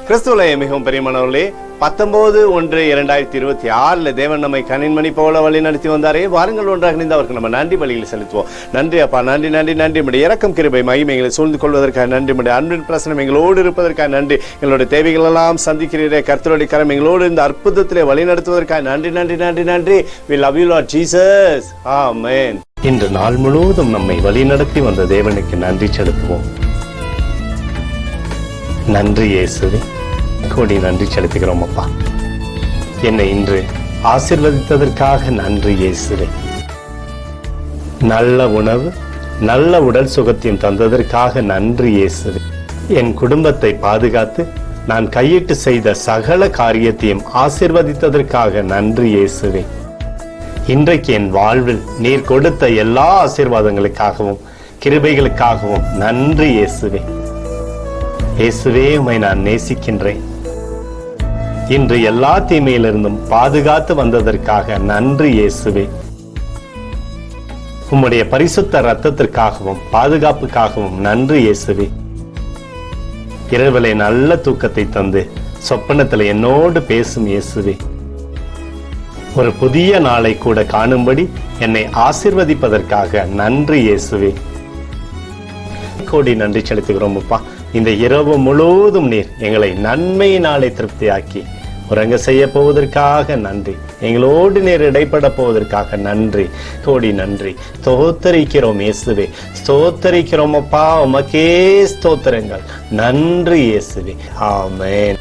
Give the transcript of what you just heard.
கிறிஸ்துவிலே மிகவும் பிரியமானவர்களே, 19/1/2026 தேவன் நம்மை கனின்மணி போல வழி நடத்தி வந்தாரே. வாருங்கள் ஒன்றாக இணைந்து அவருக்கு நம்ம நன்றி பலிகளை செலுத்துவோம். நன்றி அப்பா, நன்றி நன்றி நன்றி. நம்முடைய இரக்கம் கிருபை மகிமை எங்களை சூழ்ந்து கொள்வதற்காக நன்றி. நம்முடைய அன்பின் பிரசனம் எங்களோடு இருப்பதற்காக நன்றி. எங்களுடைய தேவைகள் எல்லாம் சந்திக்கிறீரே. கர்த்தருடைய கரம் எங்களோடு இந்த அற்புதத்திலே வழி நடத்துவதற்காக நன்றி நன்றி நன்றி நன்றி. We love you Lord Jesus. Amen. இன்று நாள் முழுவதும் நம்மை வழி நடத்தி வந்த தேவனுக்கு நன்றி செலுத்துவோம். நன்றி இயேசுவே, கோடி நன்றி செலுத்துகிறோம் அப்பா. என்னை இன்று ஆசீர்வதித்ததற்காக நன்றி இயேசுவே. நல்ல உணவு, நல்ல உடல் சுகத்தையும் தந்ததற்காக நன்றி இயேசுவே. என் குடும்பத்தை பாதுகாத்து நான் கையிட்டு செய்த சகல காரியத்தையும் ஆசீர்வதித்ததற்காக நன்றி இயேசுவே. இன்றைக்கு என் வாழ்வில் நீர் கொடுத்த எல்லா ஆசீர்வாதங்களுக்காகவும் கிருபைகளுக்காகவும் நன்றி இயேசுவே. இயேசுவே, உம்மை நான் நேசிக்கின்றேன். இன்று எல்லா தீமையிலிருந்தும் பாதுகாத்து வந்ததற்காக நன்றி இயேசுவே. உம்முடைய பரிசுத்த இரத்தத்திற்காகவும் பாதுகாப்புக்காகவும் நன்றி இயேசுவே. இரவிலே நல்ல தூக்கத்தை தந்து சொப்பனத்தில் என்னோடு பேசும் இயேசுவே. ஒரு புதிய நாளை கூட காணும்படி என்னை ஆசீர்வதிப்பதற்காக நன்றி இயேசுவே. கோடி நன்றி செலுத்துகிறோம் அப்பா. இந்த இரவு முழுவதும் நீர் எங்களை நன்மையினாலே திருப்தியாக்கி உறங்க செய்ய போவதற்காக நன்றி. எங்களோடு நீர் இடைப்பட போவதற்காக நன்றி. கோடி நன்றி. ஸ்தோத்தரிக்கிறோம் இயேசுவே, ஸ்தோத்தரிக்கிறோம் அப்பா. உமக்கே ஸ்தோத்திரங்கள். நன்றி இயேசுவே. ஆமென்.